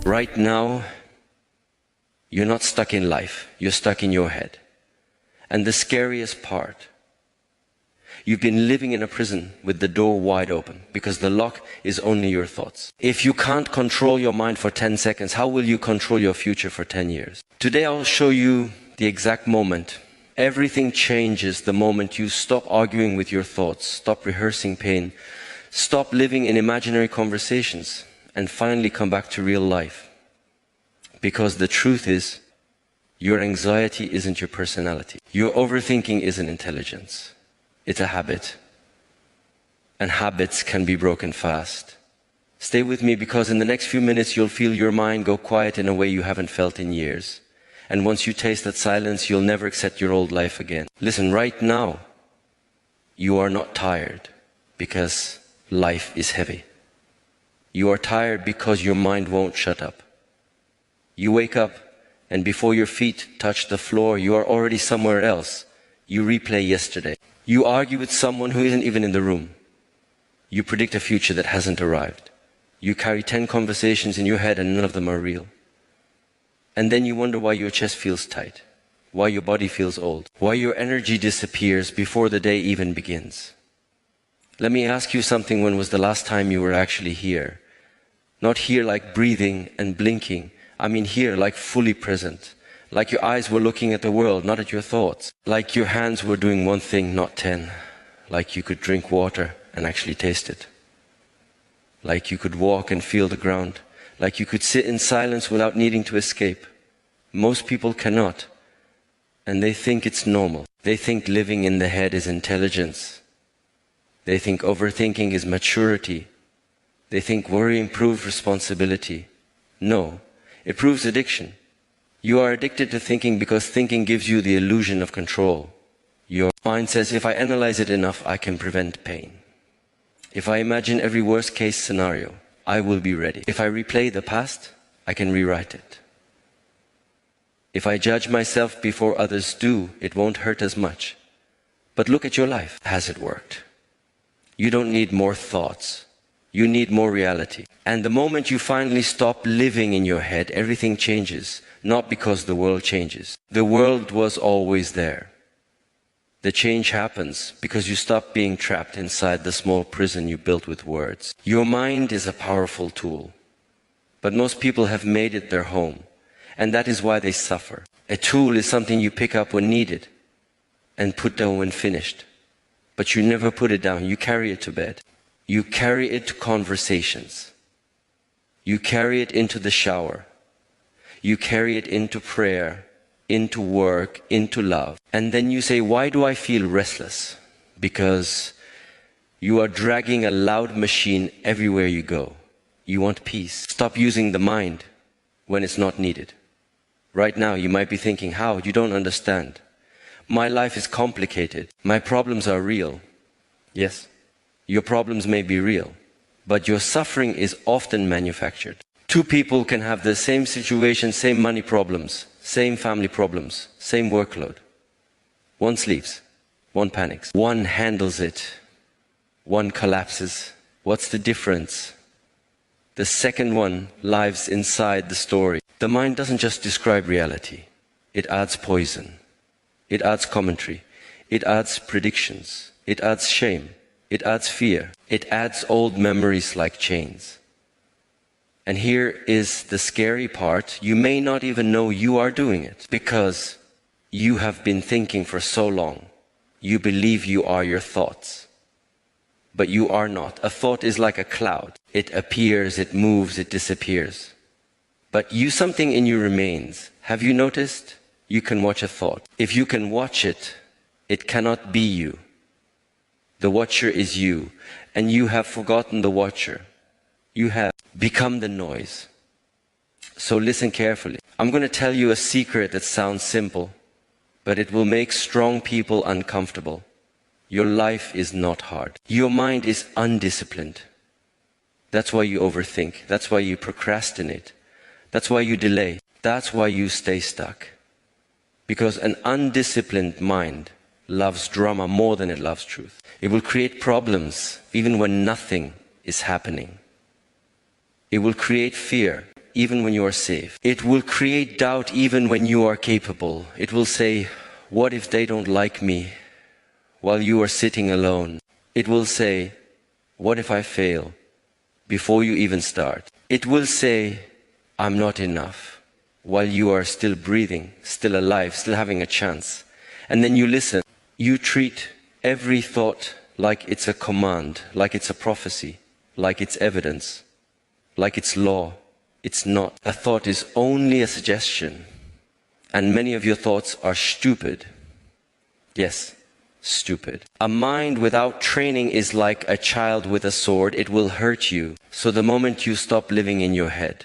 Right now, you're not stuck in life, you're stuck in your head. And the scariest part, you've been living in a prison with the door wide open because the lock is only your thoughts. If you can't control your mind for 10 seconds, how will you control your future for 10 years? Today I'll show you the exact moment. Everything changes the moment you stop arguing with your thoughts, stop rehearsing pain, stop living in imaginary conversations, and finally come back to real life. Because the truth is, your anxiety isn't your personality. Your overthinking isn't intelligence. It's a habit. And habits can be broken fast. Stay with me because in the next few minutes you'll feel your mind go quiet in a way you haven't felt in years. And once you taste that silence, you'll never accept your old life again. Listen, right now, you are not tired because life is heavy. You are tired because your mind won't shut up. You wake up and before your feet touch the floor, you are already somewhere else. You replay yesterday. You argue with someone who isn't even in the room. You predict a future that hasn't arrived. You carry 10 conversations in your head and none of them are real. And then you wonder why your chest feels tight, why your body feels old, why your energy disappears before the day even begins. Let me ask you something. When was the last time you were actually here? Not here like breathing and blinking. I mean here like fully present. Like your eyes were looking at the world, not at your thoughts. Like your hands were doing one thing, not 10. Like you could drink water and actually taste it. Like you could walk and feel the ground. Like you could sit in silence without needing to escape. Most people cannot. And they think it's normal. They think living in the head is intelligence. They think overthinking is maturity. They think worry improves responsibility. No, it proves addiction. You are addicted to thinking because thinking gives you the illusion of control. Your mind says, if I analyze it enough, I can prevent pain. If I imagine every worst case scenario, I will be ready. If I replay the past, I can rewrite it. If I judge myself before others do, it won't hurt as much. But look at your life. Has it worked? You don't need more thoughts. You need more reality. And the moment you finally stop living in your head, everything changes. Not because the world changes. The world was always there. The change happens because you stop being trapped inside the small prison you built with words. Your mind is a powerful tool. But most people have made it their home. And that is why they suffer. A tool is something you pick up when needed and put down when finished. But you never put it down. You carry it to bed. You carry it to conversations. You carry it into the shower. You carry it into prayer, into work, into love. And then you say, why do I feel restless? Because you are dragging a loud machine everywhere you go. You want peace. Stop using the mind when it's not needed. Right now you might be thinking, how? You don't understand. My life is complicated. My problems are real. Yes, your problems may be real, but your suffering is often manufactured. Two people can have the same situation, same money problems, same family problems, same workload. One sleeps, one panics, one handles it, one collapses. What's the difference? The second one lives inside the story. The mind doesn't just describe reality. It adds poison. It adds commentary. It adds predictions. It adds shame. It adds fear. It adds old memories like chains. And here is the scary part. You may not even know you are doing it because you have been thinking for so long. You believe you are your thoughts. But you are not. A thought is like a cloud. It appears, it moves, it disappears. But something in you remains. Have you noticed? You can watch a thought. If you can watch it, it cannot be you. The watcher is you, and you have forgotten the watcher. You have become the noise. So listen carefully. I'm going to tell you a secret that sounds simple, but it will make strong people uncomfortable. Your life is not hard. Your mind is undisciplined. That's why you overthink. That's why you procrastinate. That's why you delay. That's why you stay stuck. Because an undisciplined mind loves drama more than it loves truth. It will create problems even when nothing is happening. It will create fear even when you are safe. It will create doubt even when you are capable. It will say, what if they don't like me while you are sitting alone? It will say, what if I fail before you even start? It will say, I'm not enough while you are still breathing, still alive, still having a chance. And then you listen. You treat every thought like it's a command, like it's a prophecy, like it's evidence, like it's law. It's not. A thought is only a suggestion. And many of your thoughts are stupid. Yes, stupid. A mind without training is like a child with a sword. It will hurt you. So the moment you stop living in your head,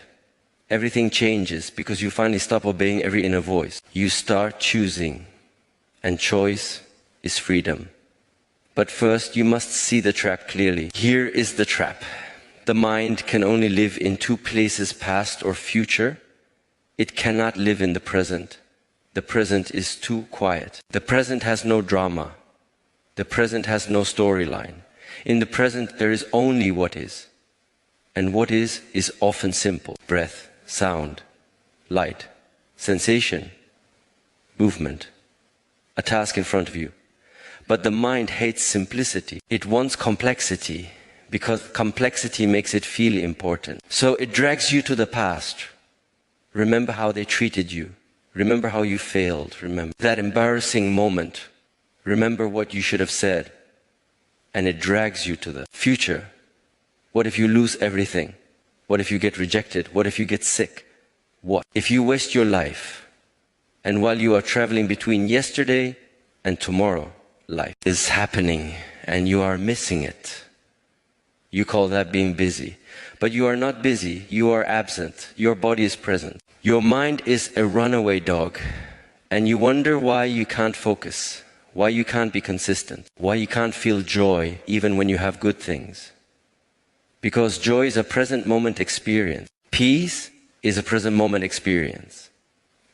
everything changes because you finally stop obeying every inner voice. You start choosing. And choice is freedom. But first, you must see the trap clearly. Here is the trap. The mind can only live in two places, past or future. It cannot live in the present. The present is too quiet. The present has no drama. The present has no storyline. In the present, there is only what is. And what is often simple. Breath, sound, light, sensation, movement, a task in front of you. But the mind hates simplicity. It wants complexity because complexity makes it feel important. So it drags you to the past. Remember how they treated you. Remember how you failed. Remember that embarrassing moment. Remember what you should have said. And it drags you to the future. What if you lose everything? What if you get rejected? What if you get sick? What if you waste your life? And while you are traveling between yesterday and tomorrow, life is happening and you are missing it. You call that being busy. But you are not busy, you are absent. Your body is present. Your mind is a runaway dog. And you wonder why you can't focus, why you can't be consistent, why you can't feel joy even when you have good things. Because joy is a present moment experience. Peace is a present moment experience.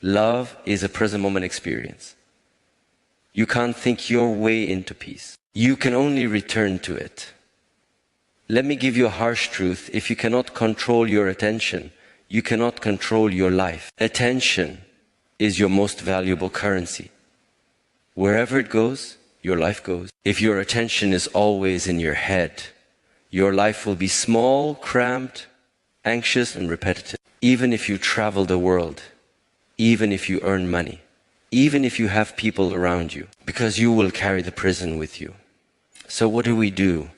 Love is a present moment experience. You can't think your way into peace. You can only return to it. Let me give you a harsh truth. If you cannot control your attention, you cannot control your life. Attention is your most valuable currency. Wherever it goes, your life goes. If your attention is always in your head, your life will be small, cramped, anxious, and repetitive. Even if you travel the world, even if you earn money, even if you have people around you, because you will carry the prison with you. So what do?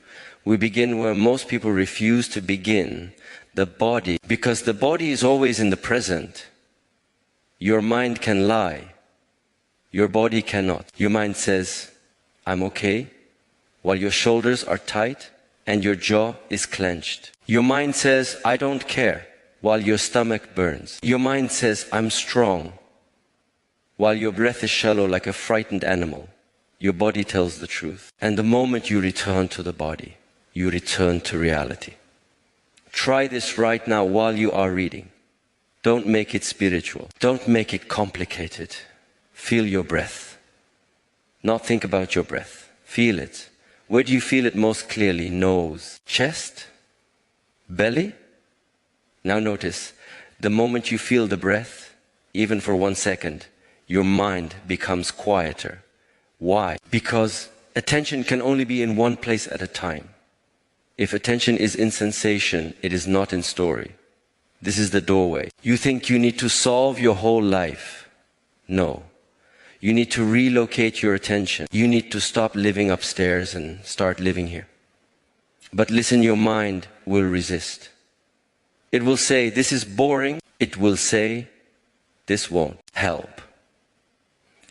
We begin where most people refuse to begin, the body, because the body is always in the present. Your mind can lie. Your body cannot. Your mind says, I'm okay, while your shoulders are tight and your jaw is clenched. Your mind says, I don't care, while your stomach burns. Your mind says, I'm strong, while your breath is shallow like a frightened animal. Your body tells the truth. And the moment you return to the body, you return to reality. Try this right now while you are reading. Don't make it spiritual. Don't make it complicated. Feel your breath. Not think about your breath. Feel it. Where do you feel it most clearly? Nose, chest, belly? Now notice, the moment you feel the breath, even for 1 second, your mind becomes quieter. Why? Because attention can only be in one place at a time. If attention is in sensation, it is not in story. This is the doorway. You think you need to solve your whole life. No. You need to relocate your attention. You need to stop living upstairs and start living here. But listen, your mind will resist. It will say, this is boring. It will say, this won't help.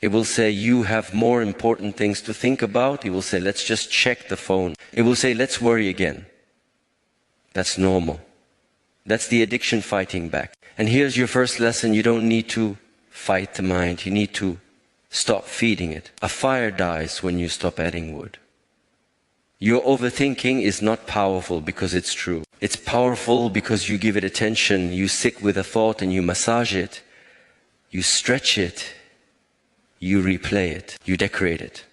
It will say, you have more important things to think about. It will say, let's just check the phone. It will say, let's worry again. That's normal. That's the addiction fighting back. And here's your first lesson. You don't need to fight the mind. You need to stop feeding it. A fire dies when you stop adding wood. Your overthinking is not powerful because it's true. It's powerful because you give it attention. You sit with a thought and you massage it. You stretch it. You replay it. You decorate it.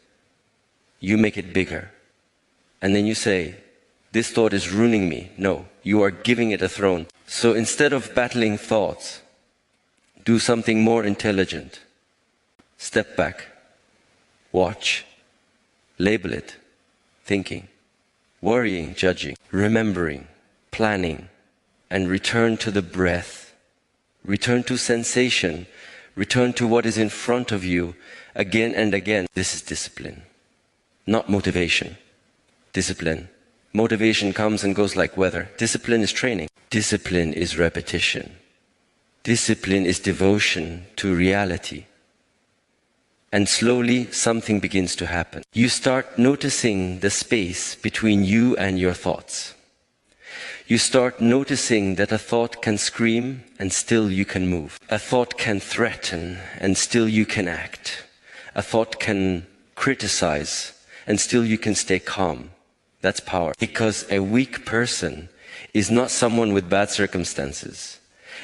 You make it bigger. And then you say, This thought is ruining me. No, you are giving it a throne. So instead of battling thoughts, do something more intelligent. Step back, watch, label it, thinking, worrying, judging, remembering, planning, and return to the breath. Return to sensation. Return to what is in front of you again and again. This is discipline, not motivation. Discipline. Motivation comes and goes like weather. Discipline is training. Discipline is repetition. Discipline is devotion to reality. And slowly something begins to happen. You start noticing the space between you and your thoughts. You start noticing that a thought can scream and still you can move. A thought can threaten and still you can act. A thought can criticize and still you can stay calm. That's power. Because a weak person is not someone with bad circumstances.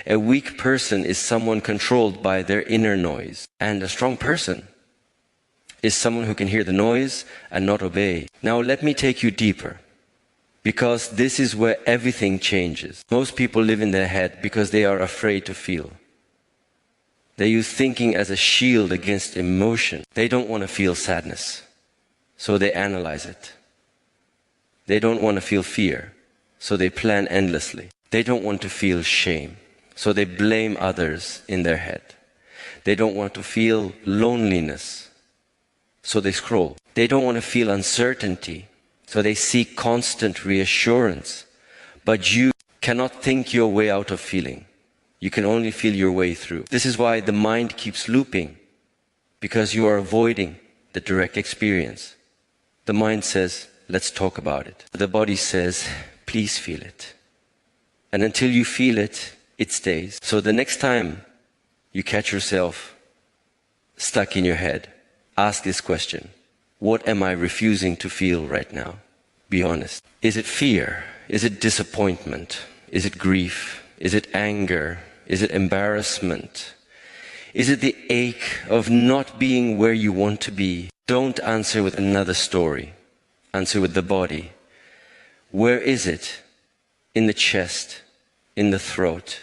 A weak person is someone controlled by their inner noise. And a strong person is someone who can hear the noise and not obey. Now let me take you deeper. Because this is where everything changes. Most people live in their head because they are afraid to feel. They use thinking as a shield against emotion. They don't want to feel sadness, so they analyze it. They don't want to feel fear, so they plan endlessly. They don't want to feel shame, so they blame others in their head. They don't want to feel loneliness, so they scroll. They don't want to feel uncertainty, so they seek constant reassurance. But you cannot think your way out of feeling. You can only feel your way through. This is why the mind keeps looping, because you are avoiding the direct experience. The mind says, let's talk about it. The body says, please feel it. And until you feel it, it stays. So the next time you catch yourself stuck in your head, ask this question. What am I refusing to feel right now? Be honest. Is it fear? Is it disappointment? Is it grief? Is it anger? Is it embarrassment? Is it the ache of not being where you want to be? Don't answer with another story. Answer with the body. Where is it? In the chest, in the throat,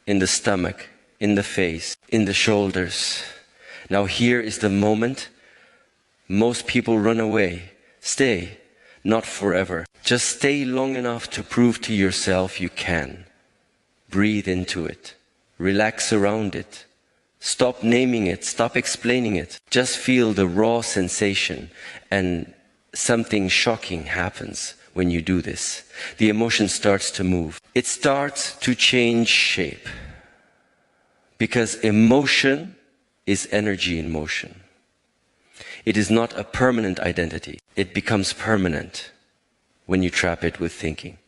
in the stomach, in the face, in the shoulders. Now here is the moment. Most people run away. Stay, not forever. Just stay long enough to prove to yourself you can. Breathe into it. Relax around it. Stop naming it. Stop explaining it. Just feel the raw sensation, and something shocking happens when you do this. The emotion starts to move. It starts to change shape. Because emotion is energy in motion. It is not a permanent identity. It becomes permanent when you trap it with thinking.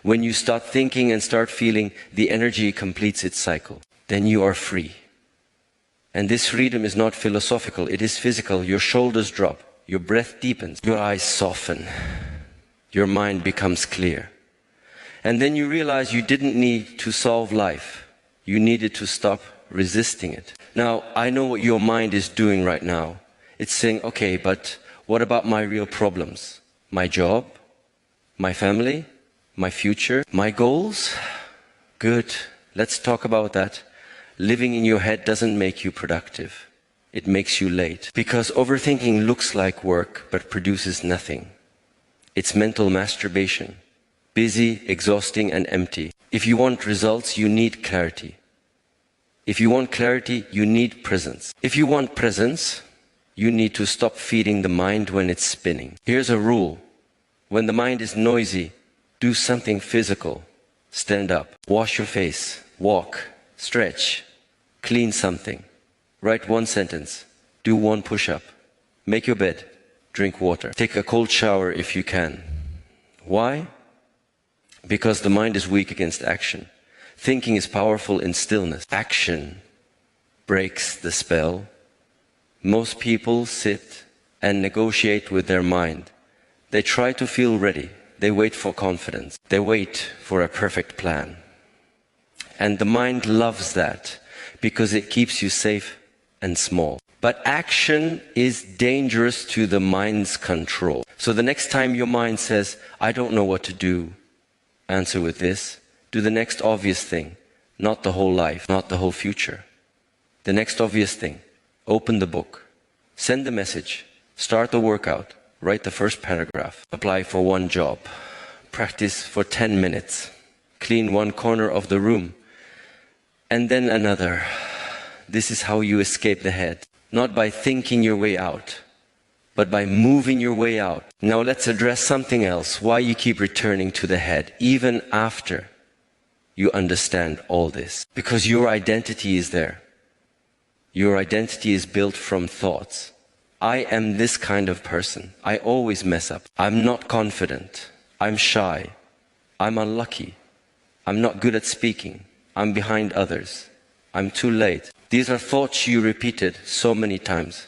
When you start thinking and start feeling, the energy completes its cycle. Then you are free. And this freedom is not philosophical, it is physical. Your shoulders drop, your breath deepens, your eyes soften, your mind becomes clear. And then you realize you didn't need to solve life. You needed to stop resisting it. Now, I know what your mind is doing right now. It's saying, okay, but what about my real problems? My job? My family? My future? My goals? Good. Let's talk about that. Living in your head doesn't make you productive. It makes you late. Because overthinking looks like work, but produces nothing. It's mental masturbation. Busy, exhausting, and empty. If you want results, you need clarity. If you want clarity, you need presence. If you want presence, you need to stop feeding the mind when it's spinning. Here's a rule. When the mind is noisy, do something physical. Stand up. Wash your face. Walk. Stretch. Clean something. Write one sentence. Do one push-up. Make your bed. Drink water. Take a cold shower if you can. Why? Because the mind is weak against action. Thinking is powerful in stillness. Action breaks the spell. Most people sit and negotiate with their mind. They try to feel ready. They wait for confidence. They wait for a perfect plan. And the mind loves that because it keeps you safe and small. But action is dangerous to the mind's control. So the next time your mind says, I don't know what to do, answer with this. Do the next obvious thing, not the whole life, not the whole future. The next obvious thing, open the book, send the message, start the workout, write the first paragraph, apply for one job, practice for 10 minutes, clean one corner of the room, and then another. This is how you escape the head. Not by thinking your way out, but by moving your way out. Now let's address something else, why you keep returning to the head, even after you understand all this. Because your identity is there. Your identity is built from thoughts. I am this kind of person. I always mess up. I'm not confident. I'm shy. I'm unlucky. I'm not good at speaking. I'm behind others. I'm too late. These are thoughts you repeated so many times.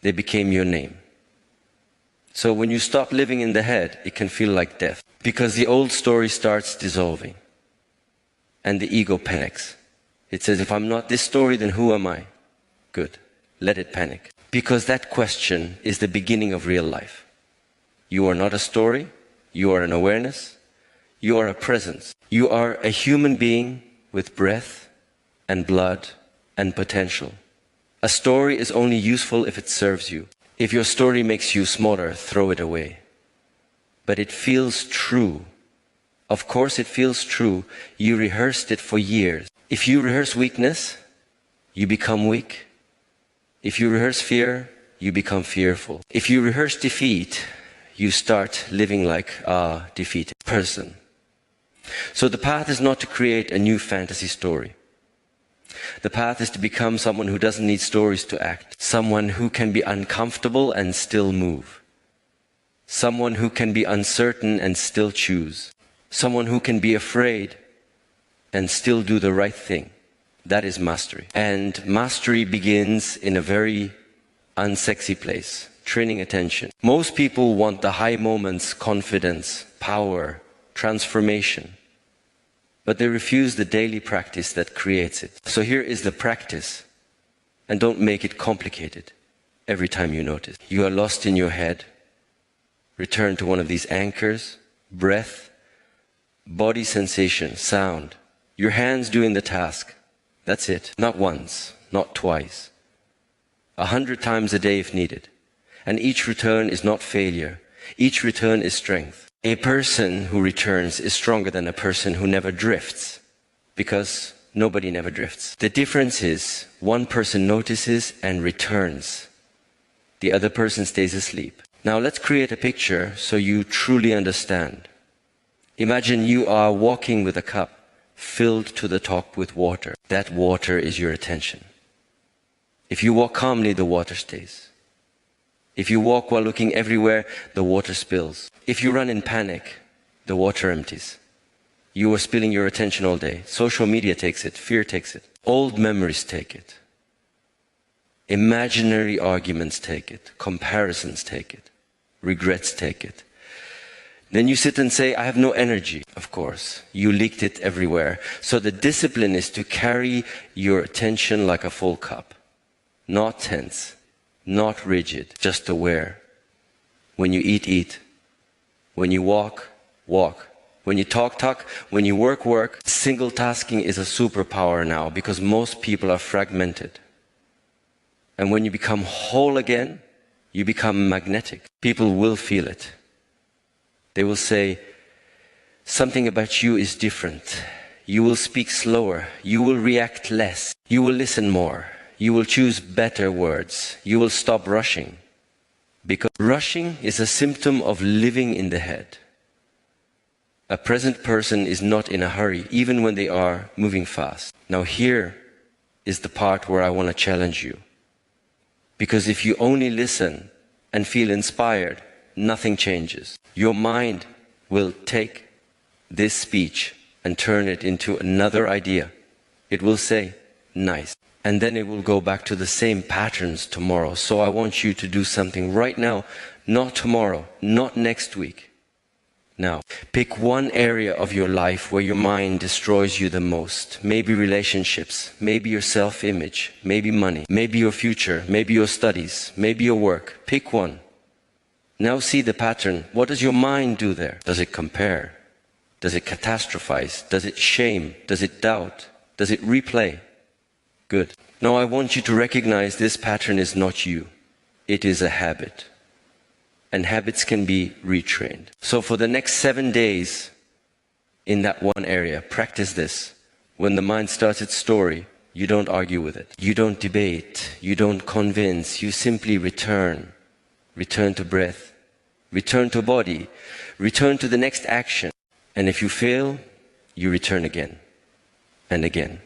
They became your name. So when you stop living in the head, it can feel like death. Because the old story starts dissolving. And the ego panics. It says, if I'm not this story, then who am I? Good. Let it panic. Because that question is the beginning of real life. You are not a story. You are an awareness. You are a presence. You are a human being with breath and blood and potential. A story is only useful if it serves you. If your story makes you smaller, throw it away. But it feels true. Of course it feels true. You rehearsed it for years. If you rehearse weakness, you become weak. If you rehearse fear, you become fearful. If you rehearse defeat, you start living like a defeated person. So the path is not to create a new fantasy story. The path is to become someone who doesn't need stories to act. Someone who can be uncomfortable and still move. Someone who can be uncertain and still choose. Someone who can be afraid and still do the right thing. That is mastery. And mastery begins in a very unsexy place, training attention. Most people want the high moments, confidence, power, transformation. But they refuse the daily practice that creates it. So here is the practice. And don't make it complicated every time you notice. You are lost in your head. Return to one of these anchors, breath, body sensation, sound. Your hands doing the task. That's it. Not once, not twice. 100 times a day if needed. And each return is not failure. Each return is strength. A person who returns is stronger than a person who never drifts, because nobody never drifts. The difference is one person notices and returns. The other person stays asleep. Now let's create a picture so you truly understand. Imagine you are walking with a cup filled to the top with water. That water is your attention. If you walk calmly, the water stays. If you walk while looking everywhere, the water spills. If you run in panic, the water empties. You are spilling your attention all day. Social media takes it. Fear takes it. Old memories take it. Imaginary arguments take it. Comparisons take it. Regrets take it. Then you sit and say, I have no energy. Of course, you leaked it everywhere. So the discipline is to carry your attention like a full cup. Not tense. Not rigid, just aware. When you eat, eat. When you walk, walk. When you talk, talk. When you work, work. Single tasking is a superpower now because most people are fragmented. And when you become whole again, you become magnetic. People will feel it. They will say, something about you is different. You will speak slower. You will react less. You will listen more. You will choose better words. You will stop rushing. Because rushing is a symptom of living in the head. A present person is not in a hurry, even when they are moving fast. Now here is the part where I want to challenge you. Because if you only listen and feel inspired, nothing changes. Your mind will take this speech and turn it into another idea. It will say, nice. And then it will go back to the same patterns tomorrow. So I want you to do something right now, not tomorrow, not next week. Now, pick one area of your life where your mind destroys you the most. Maybe relationships, maybe your self-image, maybe money, maybe your future, maybe your studies, maybe your work. Pick one. Now see the pattern. What does your mind do there? Does it compare? Does it catastrophize? Does it shame? Does it doubt? Does it replay? Good. Now I want you to recognize this pattern is not you. It is a habit. And habits can be retrained. So for the next 7 days in that one area, practice this. When the mind starts its story, you don't argue with it. You don't debate. You don't convince. You simply return. Return to breath. Return to body. Return to the next action. And if you fail, you return again. And again.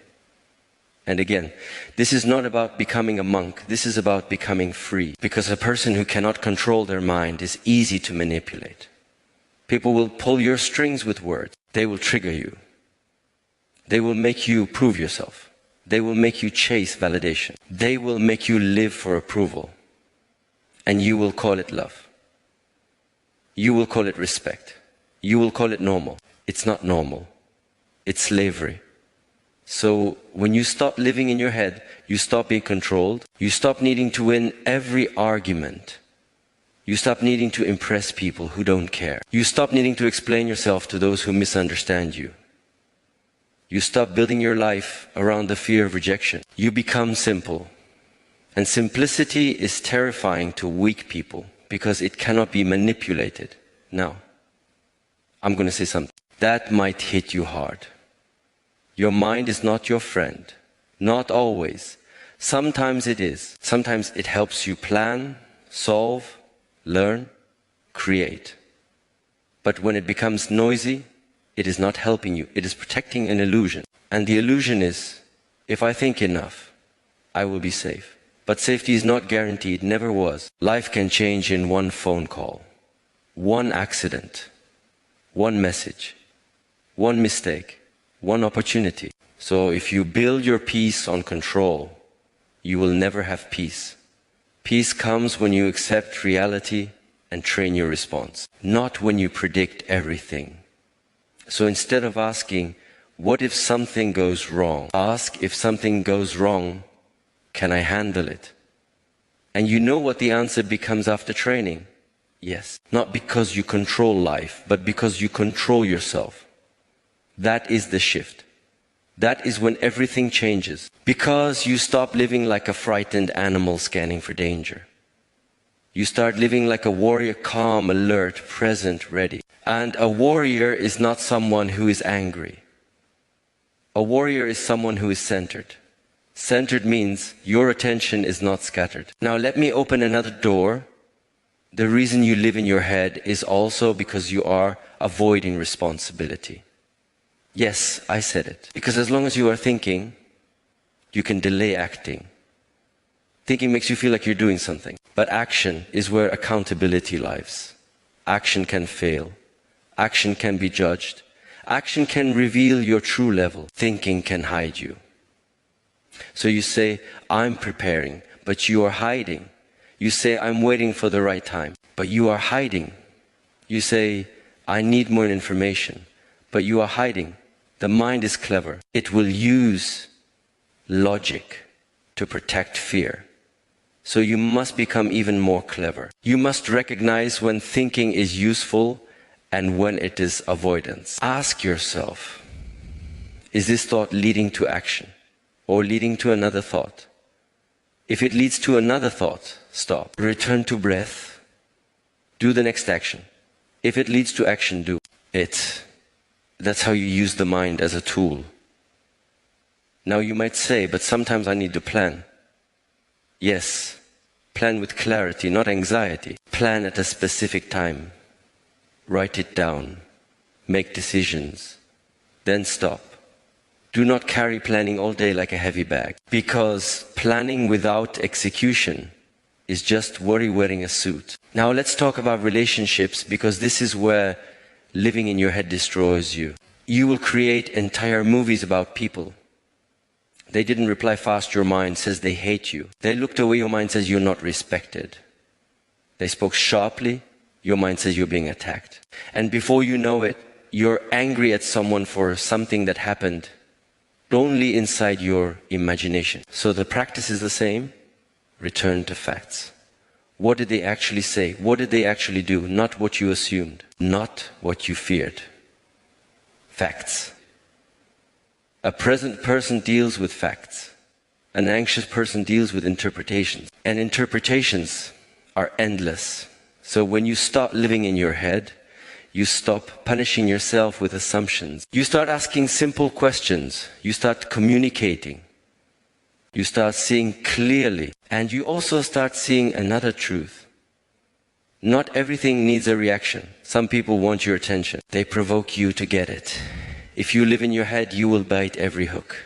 And again, this is not about becoming a monk. This is about becoming free. Because a person who cannot control their mind is easy to manipulate. People will pull your strings with words. They will trigger you. They will make you prove yourself. They will make you chase validation. They will make you live for approval. And you will call it love. You will call it respect. You will call it normal. It's not normal. It's slavery. So when you stop living in your head, you stop being controlled, you stop needing to win every argument. You stop needing to impress people who don't care. You stop needing to explain yourself to those who misunderstand you. You stop building your life around the fear of rejection. You become simple. And simplicity is terrifying to weak people because it cannot be manipulated. Now, I'm going to say something. That might hit you hard. Your mind is not your friend. Not always. Sometimes it is. Sometimes it helps you plan, solve, learn, create. But when it becomes noisy, it is not helping you. It is protecting an illusion. And the illusion is, if I think enough, I will be safe. But safety is not guaranteed, never was. Life can change in one phone call, one accident, one message, one mistake, one opportunity. So if you build your peace on control, you will never have peace. Peace comes when you accept reality and train your response, not when you predict everything. So instead of asking, what if something goes wrong? Ask, if something goes wrong, can I handle it? And you know what the answer becomes after training? Yes. Not because you control life, but because you control yourself. That is the shift. That is when everything changes. Because you stop living like a frightened animal scanning for danger. You start living like a warrior, calm, alert, present, ready. And a warrior is not someone who is angry. A warrior is someone who is centered. Centered means your attention is not scattered. Now let me open another door. The reason you live in your head is also because you are avoiding responsibility. Yes, I said it. Because as long as you are thinking, you can delay acting. Thinking makes you feel like you're doing something. But action is where accountability lies. Action can fail. Action can be judged. Action can reveal your true level. Thinking can hide you. So you say, I'm preparing, but you are hiding. You say, I'm waiting for the right time, but you are hiding. You say, I need more information, but you are hiding. The mind is clever. It will use logic to protect fear. So you must become even more clever. You must recognize when thinking is useful and when it is avoidance. Ask yourself, is this thought leading to action or leading to another thought? If it leads to another thought, stop. Return to breath. Do the next action. If it leads to action, do it. That's how you use the mind as a tool. Now you might say, but sometimes I need to plan. Yes, plan with clarity, not anxiety. Plan at a specific time. Write it down. Make decisions. Then stop. Do not carry planning all day like a heavy bag. Because planning without execution is just worry wearing a suit. Now let's talk about relationships, because this is where living in your head destroys you. You will create entire movies about people. They didn't reply fast, your mind says they hate you. They looked away, your mind says you're not respected. They spoke sharply, your mind says you're being attacked. And before you know it, you're angry at someone for something that happened only inside your imagination. So the practice is the same. Return to facts. What did they actually say? What did they actually do? Not what you assumed, not what you feared. Facts. A present person deals with facts. An anxious person deals with interpretations. And interpretations are endless. So when you stop living in your head, you stop punishing yourself with assumptions. You start asking simple questions. You start communicating. You start seeing clearly. And you also start seeing another truth. Not everything needs a reaction. Some people want your attention. They provoke you to get it. If you live in your head, you will bite every hook.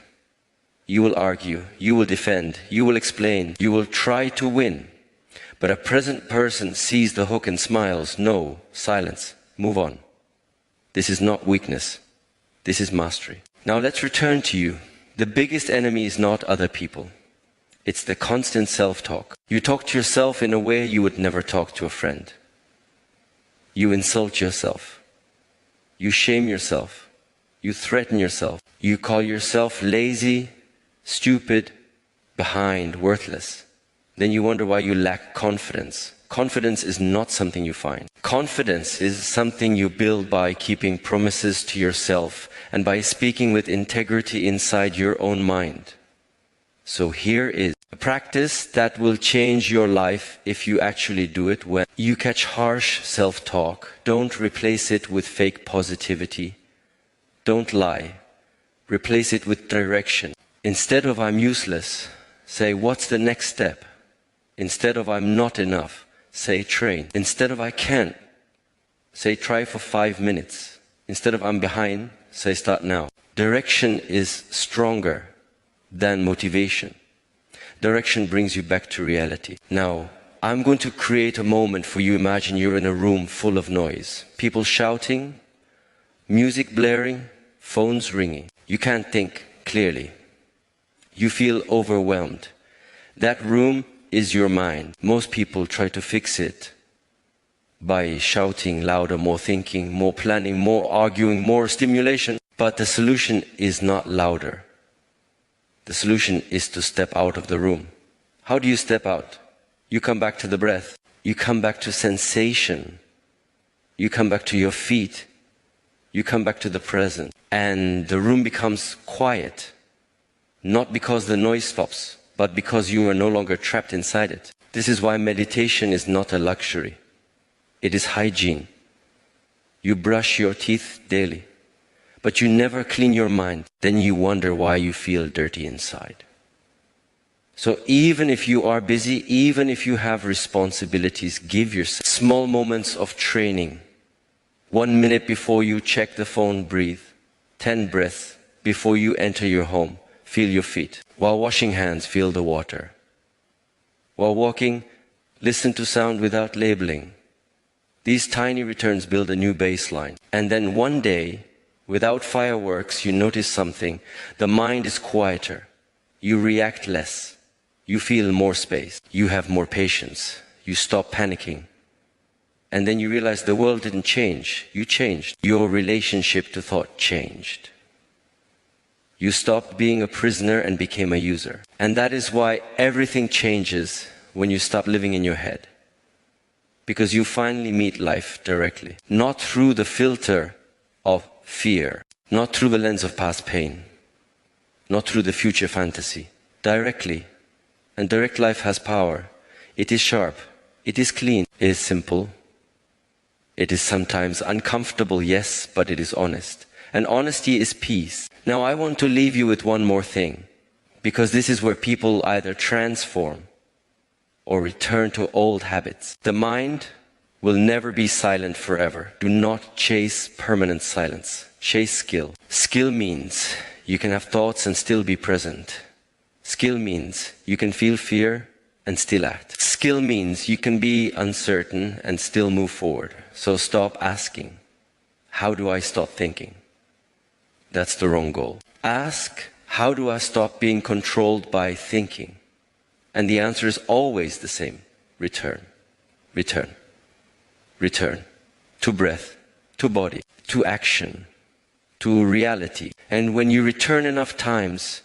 You will argue. You will defend. You will explain. You will try to win. But a present person sees the hook and smiles. No, silence. Move on. This is not weakness. This is mastery. Now let's return to you. The biggest enemy is not other people. It's the constant self-talk. You talk to yourself in a way you would never talk to a friend. You insult yourself. You shame yourself. You threaten yourself. You call yourself lazy, stupid, behind, worthless. Then you wonder why you lack confidence. Confidence is not something you find. Confidence is something you build by keeping promises to yourself and by speaking with integrity inside your own mind. So here is a practice that will change your life if you actually do it well. You catch harsh self-talk. Don't replace it with fake positivity. Don't lie. Replace it with direction. Instead of I'm useless, say what's the next step? Instead of I'm not enough, say train. Instead of I can't, say try for 5 minutes. Instead of I'm behind, say start now. Direction is stronger than motivation. Direction brings you back to reality. Now, I'm going to create a moment for you. Imagine you're in a room full of noise. People shouting, music blaring, phones ringing. You can't think clearly. You feel overwhelmed. That room is your mind. Most people try to fix it by shouting louder, more thinking, more planning, more arguing, more stimulation. But the solution is not louder. The solution is to step out of the room. How do you step out? You come back to the breath. You come back to sensation. You come back to your feet. You come back to the present. And the room becomes quiet. Not because the noise stops, but because you are no longer trapped inside it. This is why meditation is not a luxury. It is hygiene. You brush your teeth daily, but you never clean your mind. Then you wonder why you feel dirty inside. So even if you are busy, even if you have responsibilities, give yourself small moments of training. 1 minute before you check the phone, breathe. 10 breaths before you enter your home. Feel your feet. While washing hands, feel the water. While walking, listen to sound without labeling. These tiny returns build a new baseline. And then one day, without fireworks, you notice something. The mind is quieter. You react less. You feel more space. You have more patience. You stop panicking. And then you realize the world didn't change. You changed. Your relationship to thought changed. You stopped being a prisoner and became a user. And that is why everything changes when you stop living in your head. Because you finally meet life directly. Not through the filter of fear. Not through the lens of past pain. Not through the future fantasy. Directly. And direct life has power. It is sharp. It is clean. It is simple. It is sometimes uncomfortable, yes, but it is honest. And honesty is peace. Now I want to leave you with one more thing, because this is where people either transform or return to old habits. The mind will never be silent forever. Do not chase permanent silence. Chase skill. Skill means you can have thoughts and still be present. Skill means you can feel fear and still act. Skill means you can be uncertain and still move forward. So stop asking, how do I stop thinking? That's the wrong goal. Ask, how do I stop being controlled by thinking? And the answer is always the same. Return. Return. return to breath, to body, to action, to reality. And when you return enough times,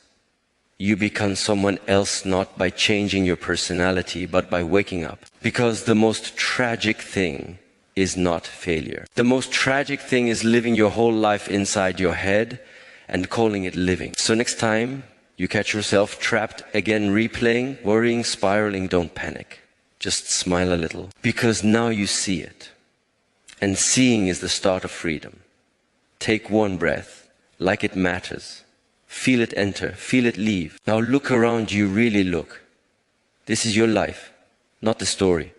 you become someone else, not by changing your personality, but by waking up. Because the most tragic thing is not failure. The most tragic thing is living your whole life inside your head and calling it living. So next time you catch yourself trapped again, replaying, worrying, spiraling, don't panic. Just smile a little. Because now you see it. And seeing is the start of freedom. Take one breath, like it matters. Feel it enter, feel it leave. Now look around you, really look. This is your life, not the story.